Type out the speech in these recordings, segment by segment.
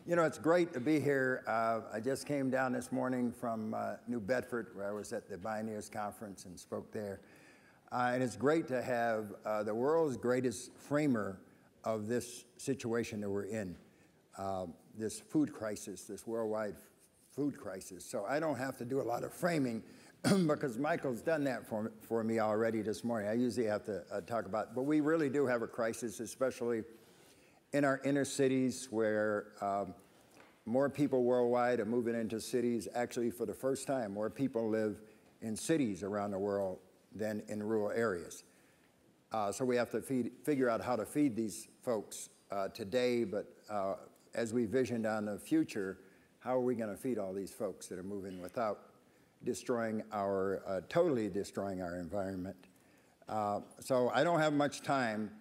You know, it's great to be here. I just came down this morning from New Bedford, where I was at the Pioneers Conference and spoke there. And it's great to have the world's greatest framer of this situation that we're in, this food crisis, this worldwide food crisis. So I don't have to do a lot of framing because Michael's done that for me already this morning. I usually have to talk about, but we really do have a crisis, especially in our inner cities where more people worldwide are moving into cities. Actually, for the first time, more people live in cities around the world than in rural areas. So we have to figure out how to feed these folks today, but as we vision down the future, how are we going to feed all these folks that are moving without destroying our, totally destroying our environment? So I don't have much time.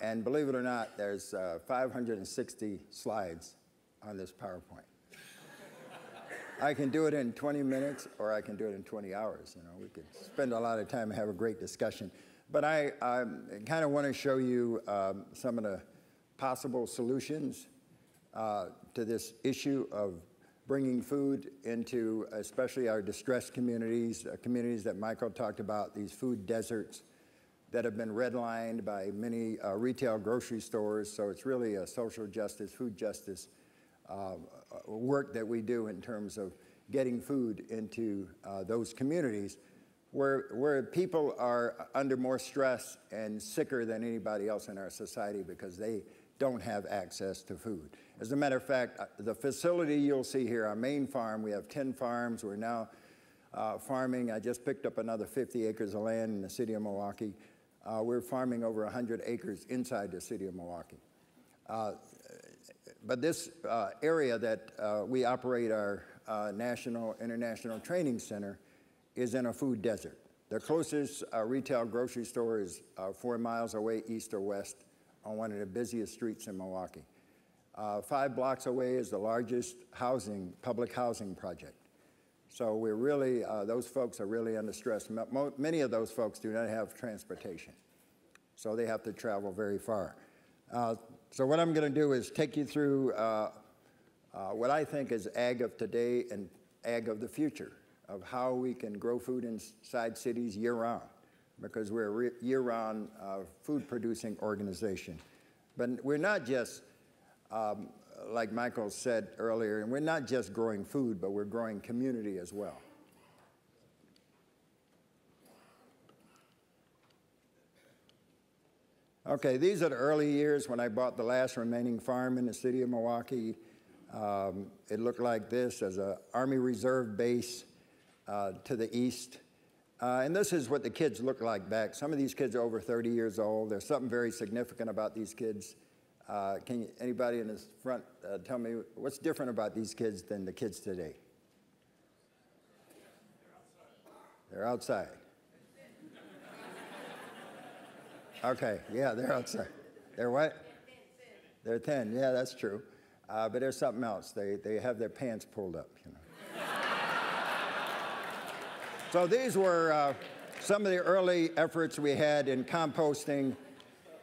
And believe it or not, there's 560 slides on this PowerPoint. I can do it in 20 minutes, or I can do it in 20 hours. You know, we could spend a lot of time and have a great discussion. But I kind of want to show you some of the possible solutions to this issue of bringing food into especially our distressed communities, communities that Michael talked about, these food deserts that have been redlined by many retail grocery stores. So it's really a social justice, food justice work that we do in terms of getting food into those communities where people are under more stress and sicker than anybody else in our society because they don't have access to food. As a matter of fact, the facility you'll see here, our main farm, we have 10 farms. We're now farming. I just picked up another 50 acres of land in the city of Milwaukee. We're farming over 100 acres inside the city of Milwaukee. But this area that we operate our international training center is in a food desert. The closest retail grocery store is 4 miles away, east or west, on one of the busiest streets in Milwaukee. 5 blocks away is the largest public housing project. So we're really, those folks are really under stress. Many of those folks do not have transportation, so they have to travel very far. So what I'm going to do is take you through what I think is ag of today and ag of the future, of how we can grow food inside cities year-round, because we're a year-round food-producing organization. But we're not just, like Michael said earlier, and we're not just growing food, but we're growing community as well. Okay, these are the early years when I bought the last remaining farm in the city of Milwaukee. It looked like this as an Army Reserve base to the east. And this is what the kids look like back. Some of these kids are over 30 years old. There's something very significant about these kids. Anybody in this front tell me what's different about these kids than the kids today? They're outside. Okay, yeah, they're outside. They're what? They're thin, yeah, that's true. But there's something else. They have their pants pulled up, you know. So these were some of the early efforts we had in composting.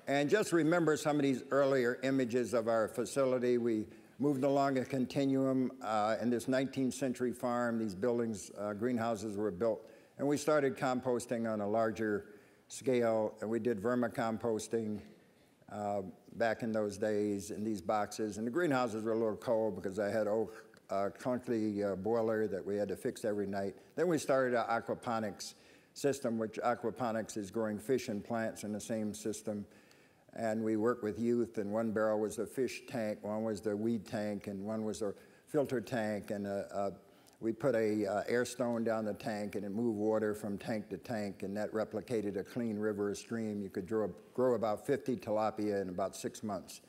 And just remember some of these earlier images of our facility. We moved along a continuum in this 19th century farm. These buildings, greenhouses were built. And we started composting on a larger scale, and we did vermicomposting back in those days in these boxes. And the greenhouses were a little cold because I had old clunky boiler that we had to fix every night. Then we started our aquaponics system, which aquaponics is growing fish and plants in the same system. And we worked with youth, and one barrel was a fish tank, one was the weed tank, and one was a filter tank. And we put a air stone down the tank, and it moved water from tank to tank, and that replicated a clean river or stream. You could grow about 50 tilapia in about 6 months.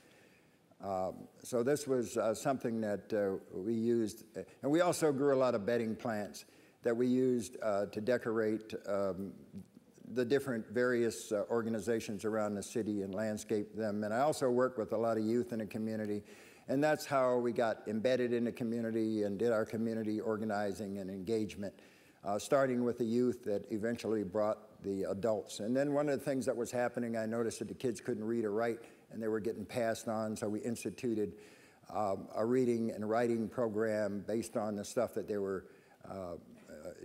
So this was something that we used. And we also grew a lot of bedding plants that we used to decorate the different various organizations around the city and landscape them. And I also worked with a lot of youth in the community. And that's how we got embedded in the community and did our community organizing and engagement, starting with the youth that eventually brought the adults. And then one of the things that was happening, I noticed that the kids couldn't read or write, and they were getting passed on, so we instituted a reading and writing program based on the stuff that they were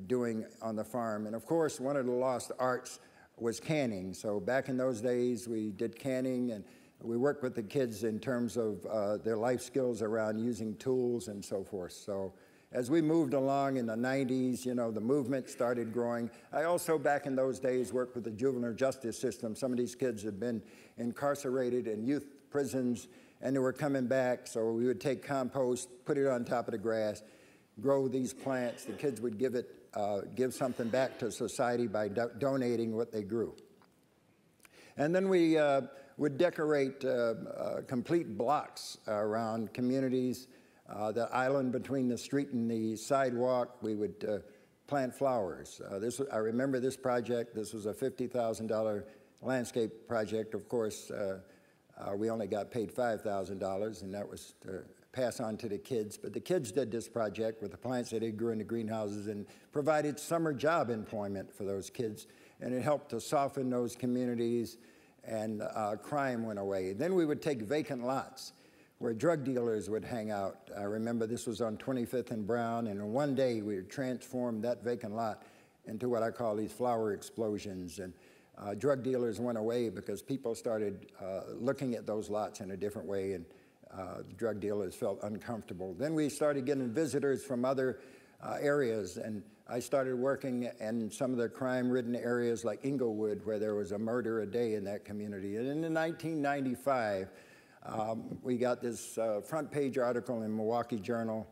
doing on the farm. And of course, one of the lost arts was canning. So back in those days, we did canning, and we worked with the kids in terms of their life skills around using tools and so forth. So as we moved along in the 90s, you know, the movement started growing. I also, back in those days, worked with the juvenile justice system. Some of these kids had been incarcerated in youth prisons, and they were coming back. So we would take compost, put it on top of the grass, grow these plants. The kids would give something back to society by donating what they grew. And then we would decorate complete blocks around communities. The island between the street and the sidewalk, we would plant flowers. I remember this project. This was a $50,000 landscape project. Of course, we only got paid $5,000, and that was to pass on to the kids. But the kids did this project with the plants that they grew in the greenhouses and provided summer job employment for those kids. And it helped to soften those communities, and crime went away. Then we would take vacant lots where drug dealers would hang out. I remember this was on 25th and Brown, and in one day we would transform that vacant lot into what I call these flower explosions. And drug dealers went away because people started looking at those lots in a different way, and drug dealers felt uncomfortable. Then we started getting visitors from other areas, and I started working in some of the crime-ridden areas like Inglewood, where there was a murder a day in that community. And in 1995, we got this front page article in Milwaukee Journal.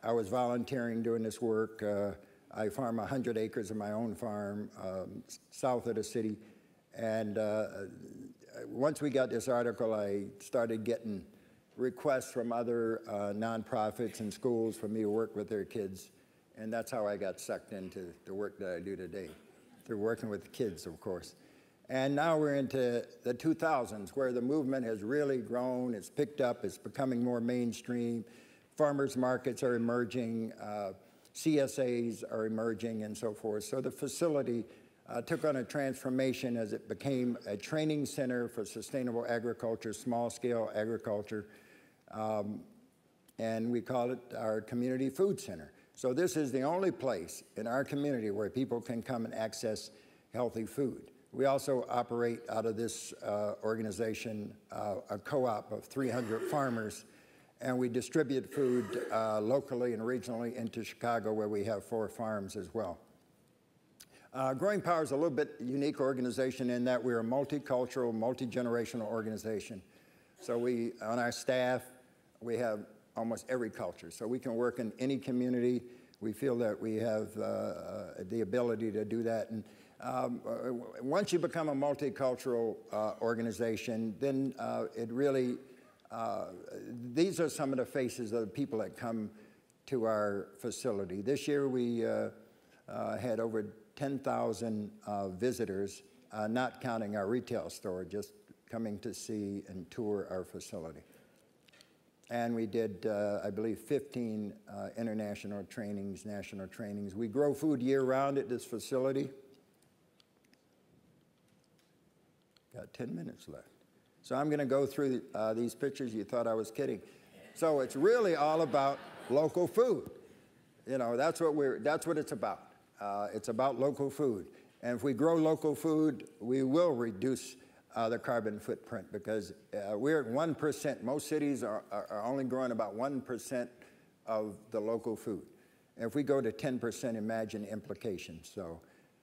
I was volunteering doing this work. I farm 100 acres of my own farm south of the city. And once we got this article, I started getting requests from other nonprofits and schools for me to work with their kids. And that's how I got sucked into the work that I do today, through working with kids, of course. And now we're into the 2000s, where the movement has really grown. It's picked up. It's becoming more mainstream. Farmers markets are emerging. CSAs are emerging, and so forth. So the facility took on a transformation as it became a training center for sustainable agriculture, small-scale agriculture, and we call it our community food center. So this is the only place in our community where people can come and access healthy food. We also operate out of this organization a co-op of 300 farmers, and we distribute food locally and regionally into Chicago, where we have 4 farms as well. Growing Power is a little bit unique organization in that we're a multicultural, multi-generational organization. So on our staff, we have almost every culture. So we can work in any community. We feel that we have the ability to do that. And once you become a multicultural organization, then it really, these are some of the faces of the people that come to our facility. This year we had over 10,000 visitors, not counting our retail store, just coming to see and tour our facility. And we did, I believe, 15 international trainings, national trainings. We grow food year-round at this facility. Got 10 minutes left. So I'm going to go through these pictures. You thought I was kidding. So it's really all about local food. You know, that's what it's about. It's about local food. And if we grow local food, we will reduce the carbon footprint, because we're at 1%. Most cities are only growing about 1% of the local food. And if we go to 10%, imagine the implications. So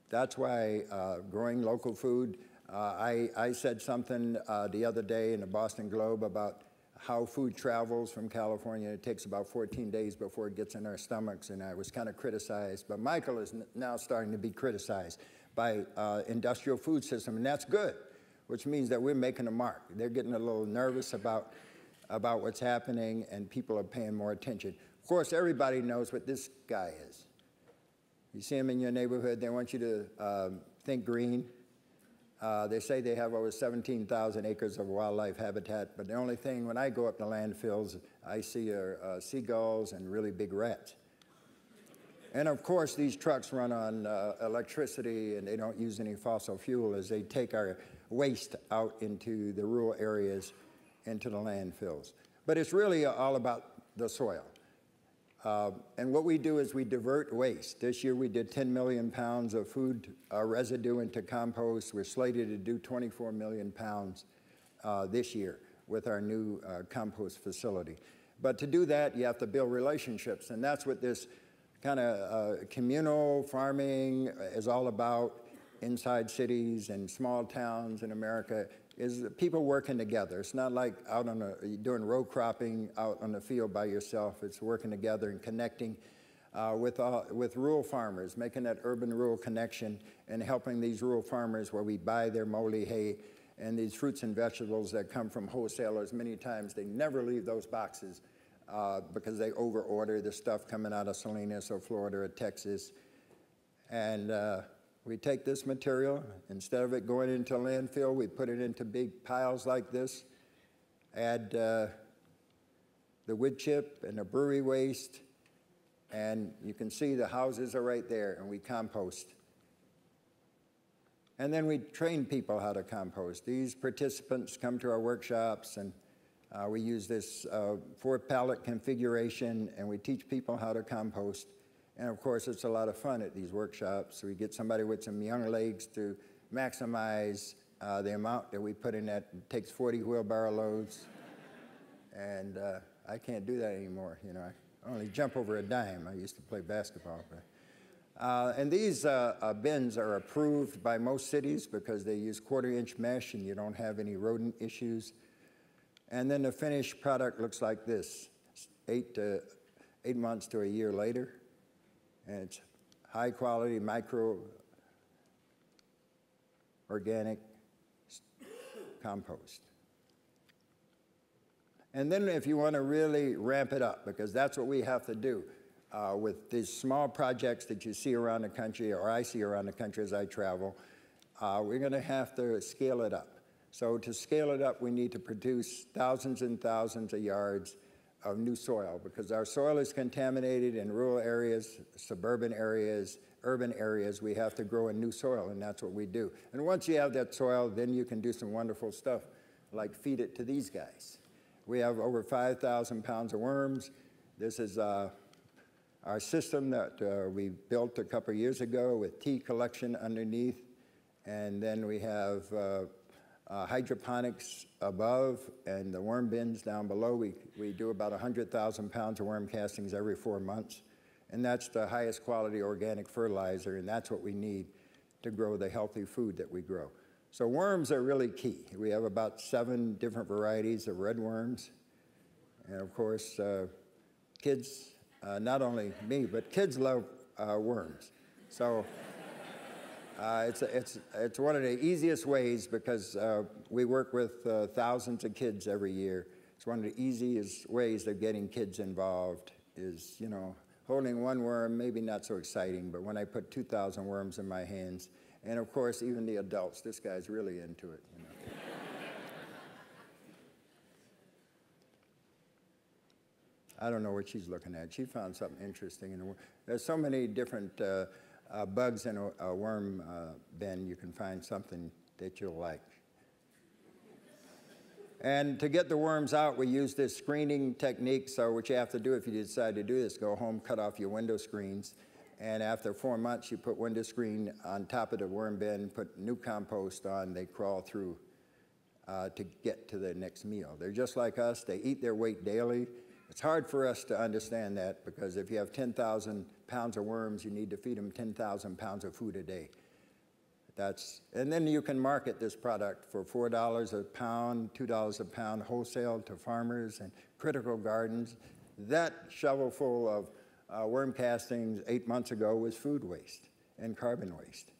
that's why growing local food, I said something the other day in the Boston Globe about how food travels from California. It takes about 14 days before it gets in our stomachs, and I was kind of criticized. But Michael is now starting to be criticized by industrial food system, and that's good, which means that we're making a mark. They're getting a little nervous about what's happening, and people are paying more attention. Of course, everybody knows what this guy is. You see him in your neighborhood, they want you to think green. They say they have over 17,000 acres of wildlife habitat, but the only thing, when I go up to landfills, I see are seagulls and really big rats. And of course, these trucks run on electricity, and they don't use any fossil fuel as they take our waste out into the rural areas, into the landfills. But it's really all about the soil. And what we do is we divert waste. This year we did 10 million pounds of food residue into compost. We're slated to do 24 million pounds this year with our new compost facility. But to do that, you have to build relationships, and that's what this kind of communal farming is all about inside cities and small towns in America, is people working together. It's not like out on doing row cropping out on the field by yourself. It's working together and connecting with rural farmers, making that urban-rural connection and helping these rural farmers where we buy their moly hay and these fruits and vegetables that come from wholesalers. Many times they never leave those boxes because they over-order the stuff coming out of Salinas or Florida or Texas. And we take this material, instead of it going into a landfill, we put it into big piles like this, add the wood chip and the brewery waste, and you can see the houses are right there, and we compost. And then we train people how to compost. These participants come to our workshops, and we use this 4-pallet configuration, and we teach people how to compost. And of course, it's a lot of fun at these workshops. We get somebody with some young legs to maximize the amount that we put in that. It takes 40 wheelbarrow loads. And I can't do that anymore. You know, I only jump over a dime. I used to play basketball. And these bins are approved by most cities because they use 1/4-inch mesh and you don't have any rodent issues. And then the finished product looks like this, 8 months to a year later. And it's high quality, micro organic compost. And then if you want to really ramp it up, because that's what we have to do with these small projects that you see around the country, or I see around the country as I travel, we're going to have to scale it up. So to scale it up, we need to produce thousands and thousands of yards of new soil, because our soil is contaminated in rural areas, suburban areas, urban areas. We have to grow in new soil, and that's what we do. And once you have that soil, then you can do some wonderful stuff, like feed it to these guys. We have over 5,000 pounds of worms. This is our system that we built a couple years ago with tea collection underneath, and then we have hydroponics above and the worm bins down below. We do about 100,000 pounds of worm castings every 4 months. And that's the highest quality organic fertilizer, and that's what we need to grow the healthy food that we grow. So worms are really key. We have about 7 different varieties of red worms. And of course, kids, not only me, but kids love worms. So it's one of the easiest ways, because we work with thousands of kids every year. It's one of the easiest ways of getting kids involved is, you know, holding one worm, maybe not so exciting, but when I put 2,000 worms in my hands, and of course, even the adults, this guy's really into it. You know. I don't know what she's looking at. She found something interesting in the worm. There's so many different bugs in a worm bin. You can find something that you'll like. And to get the worms out, we use this screening technique. So what you have to do if you decide to do this, go home, cut off your window screens, and after 4 months, you put window screen on top of the worm bin, put new compost on, they crawl through to get to their next meal. They're just like us. They eat their weight daily. It's hard for us to understand that, because if you have 10,000 pounds of worms, you need to feed them 10,000 pounds of food a day. And then you can market this product for $4 a pound, $2 a pound wholesale to farmers and critical gardens. That shovel full of worm castings 8 months ago was food waste and carbon waste.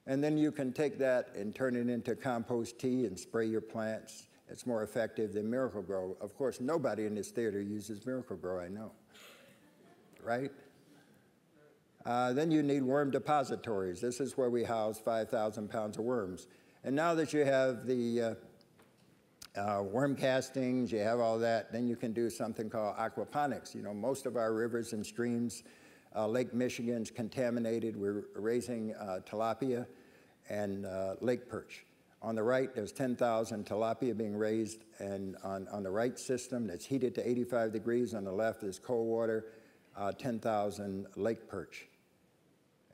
And then you can take that and turn it into compost tea and spray your plants. It's more effective than Miracle-Gro. Of course, nobody in this theater uses Miracle-Gro, I know, right? Then you need worm depositories. This is where we house 5,000 pounds of worms. And now that you have the worm castings, you have all that, then you can do something called aquaponics. You know, most of our rivers and streams, Lake Michigan's contaminated. We're raising tilapia and lake perch. On the right, there's 10,000 tilapia being raised, and on the right system that's heated to 85 degrees. On the left is cold water, 10,000 lake perch.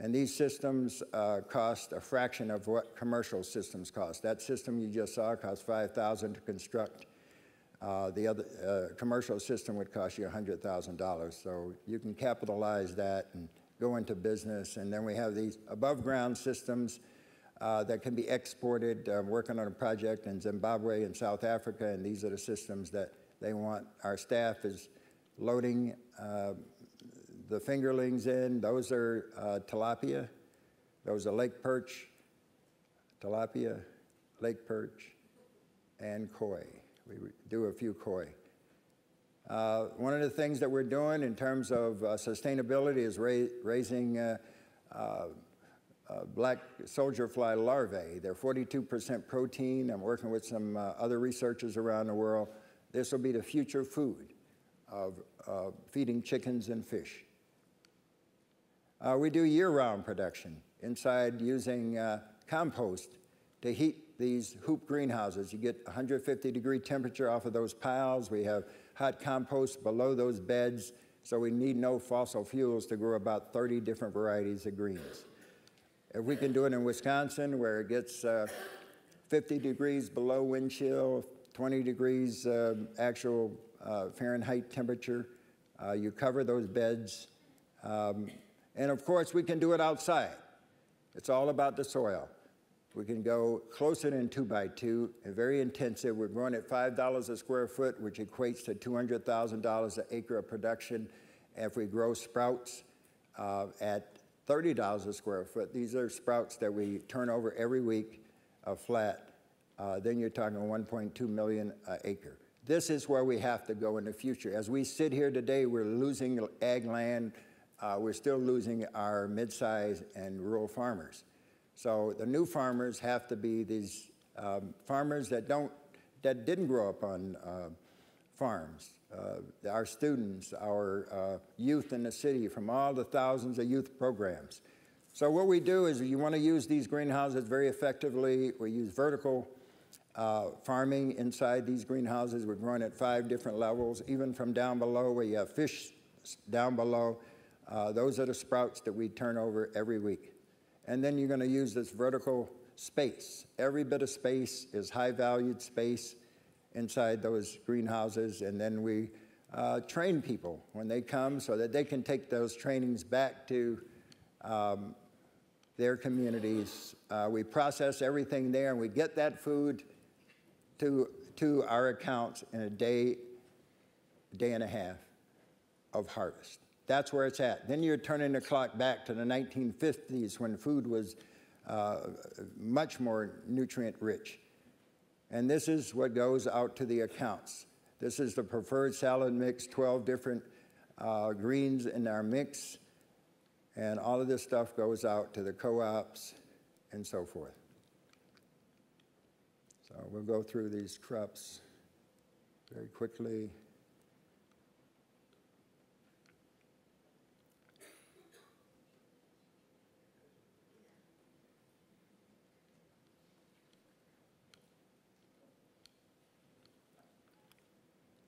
And these systems cost a fraction of what commercial systems cost. That system you just saw cost $5,000 to construct. The other commercial system would cost you $100,000. So you can capitalize that and go into business. And then we have these above ground systems that can be exported. I'm working on a project in Zimbabwe and South Africa, and these are the systems that they want. Our staff is loading the fingerlings in. Those are tilapia. Those are lake perch, tilapia, lake perch, and koi. We do a few koi. One of the things that we're doing in terms of sustainability is raising black soldier fly larvae. They're 42% protein. I'm working with some other researchers around the world. This will be the future food of feeding chickens and fish. We do year-round production inside using compost to heat these hoop greenhouses. You get 150-degree temperature off of those piles. We have hot compost below those beds, so we need no fossil fuels to grow about 30 different varieties of greens. If we can do it in Wisconsin, where it gets 50 degrees below wind chill, 20 degrees actual Fahrenheit temperature, you cover those beds. And of course, we can do it outside. It's all about the soil. We can go closer than 2x2 and very intensive. We're growing at $5 a square foot, which equates to $200,000 an acre of production. And if we grow sprouts at $30 a square foot, these are sprouts that we turn over every week flat, then you're talking 1.2 million an acre. This is where we have to go in the future. As we sit here today, we're losing ag land. We're still losing our mid-size and rural farmers. So the new farmers have to be these farmers that didn't grow up on farms. Our students, our youth in the city from all the thousands of youth programs. So what we do is you want to use these greenhouses very effectively. We use vertical farming inside these greenhouses. We're growing at 5 different levels, even from down below where you have fish down below. Those are the sprouts that we turn over every week. And then you're going to use this vertical space. Every bit of space is high-valued space inside those greenhouses. And then we train people when they come so that they can take those trainings back to their communities. We process everything there, and we get that food to our accounts in a day and a half of harvest. That's where it's at. Then you're turning the clock back to the 1950s when food was much more nutrient rich. And this is what goes out to the accounts. This is the preferred salad mix, 12 different greens in our mix. And all of this stuff goes out to the co-ops and so forth. So we'll go through these crops very quickly.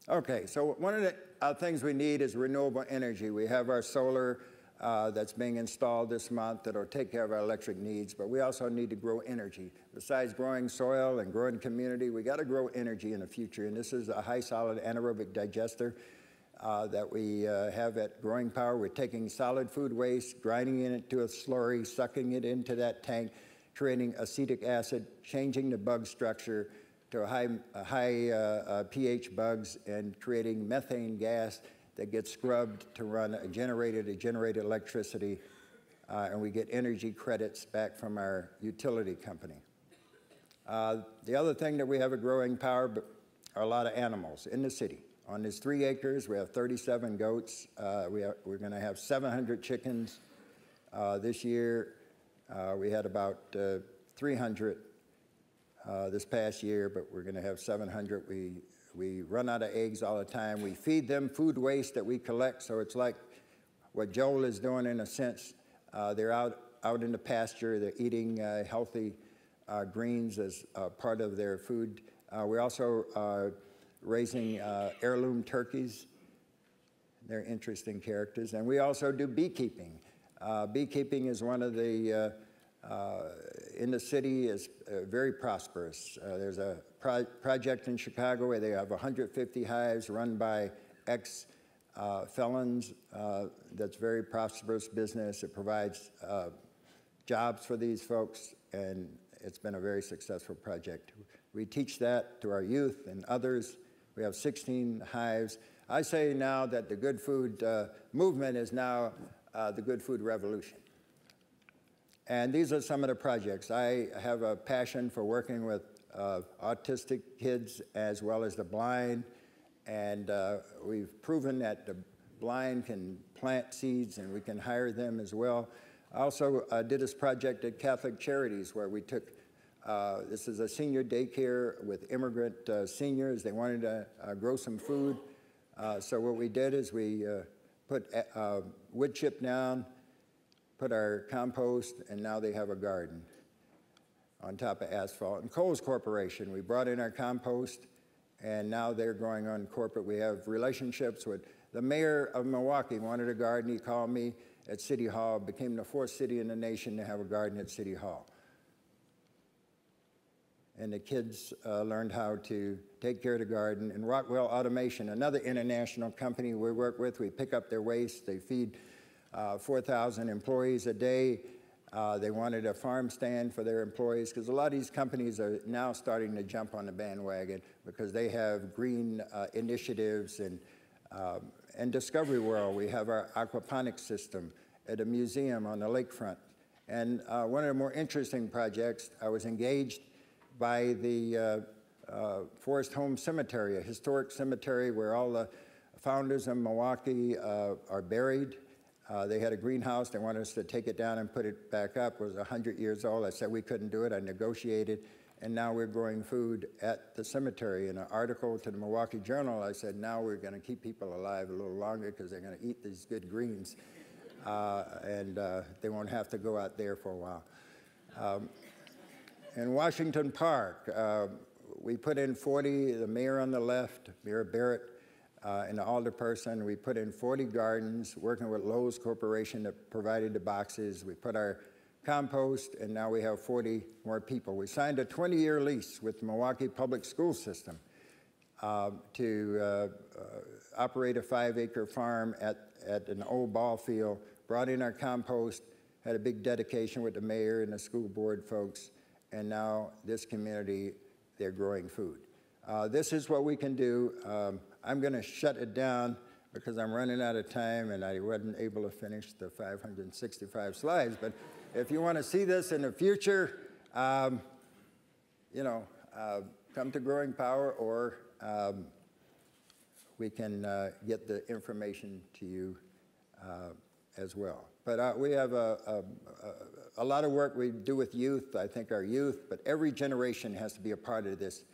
Okay, so one of the things we need is renewable energy. We have our solar that's being installed this month that'll take care of our electric needs, but we also need to grow energy. Besides growing soil and growing community, we got to grow energy in the future, and this is a high solid anaerobic digester that we have at Growing Power. We're taking solid food waste, grinding it into a slurry, sucking it into that tank, creating acetic acid, changing the bug structure to a high pH bugs, and creating methane gas that gets scrubbed to run a generator to generate electricity, and we get energy credits back from our utility company. The other thing that we have at Growing Power are a lot of animals in the city. On this 3 acres, we have 37 goats. We're going to have 700 chickens this year. We had about 300 this past year, but we're going to have 700. We run out of eggs all the time. We feed them food waste that we collect, so it's like what Joel is doing in a sense. They're out in the pasture. They're eating healthy greens as part of their food. We're also raising heirloom turkeys. They're interesting characters. And we also do beekeeping. Beekeeping is one of the, in the city, is very prosperous. There's a project in Chicago where they have 150 hives run by ex-felons. That's very prosperous business. It provides jobs for these folks, and it's been a very successful project. We teach that to our youth and others. We have 16 hives. I say now that the good food movement is now the good food revolution. And these are some of the projects. I have a passion for working with autistic kids as well as the blind, and we've proven that the blind can plant seeds and we can hire them as well. I also did this project at Catholic Charities where we took, this is a senior daycare with immigrant seniors. They wanted to grow some food. So what we did is we put wood chip down, put our compost, and now they have a garden on top of asphalt. And Kohl's Corporation, we brought in our compost, and now they're growing on corporate. We have relationships with the mayor of Milwaukee, wanted a garden. He called me at City Hall, became the 4th city in the nation to have a garden at City Hall. And the kids learned how to take care of the garden. And Rockwell Automation, another international company we work with, we pick up their waste. They feed 4,000 employees a day. They wanted a farm stand for their employees because a lot of these companies are now starting to jump on the bandwagon because they have green initiatives. And Discovery World, we have our Aquaponics system at a museum on the lakefront. And one of the more interesting projects, I was engaged by the Forest Home Cemetery, a historic cemetery where all the founders of Milwaukee are buried. They had a greenhouse. They wanted us to take it down and put it back up. It was 100 years old. I said we couldn't do it. I negotiated, and now we're growing food at the cemetery. In an article to the Milwaukee Journal, I said now we're going to keep people alive a little longer because they're going to eat these good greens, and they won't have to go out there for a while. In Washington Park, we put in 40, the mayor on the left, Mayor Barrett, and the alderperson, we put in 40 gardens, working with Lowe's Corporation that provided the boxes. We put our compost, and now we have 40 more people. We signed a 20-year lease with the Milwaukee Public School System to operate a 5-acre farm at an old ball field, brought in our compost, had a big dedication with the mayor and the school board folks, and now this community, they're growing food. This is what we can do. I'm going to shut it down because I'm running out of time and I wasn't able to finish the 565 slides. But if you want to see this in the future, you know, come to Growing Power, or we can get the information to you as well. But we have a lot of work we do with youth. I think our youth, but every generation has to be a part of this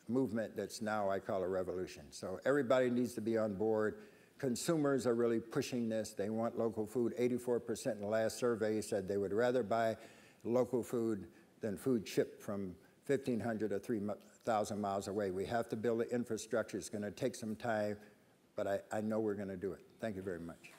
movement that's now I call a revolution. So everybody needs to be on board. Consumers are really pushing this. They want local food. 84% in the last survey said they would rather buy local food than food shipped from 1,500 or 3,000 miles away. We have to build the infrastructure. It's going to take some time, but I know we're going to do it. Thank you very much.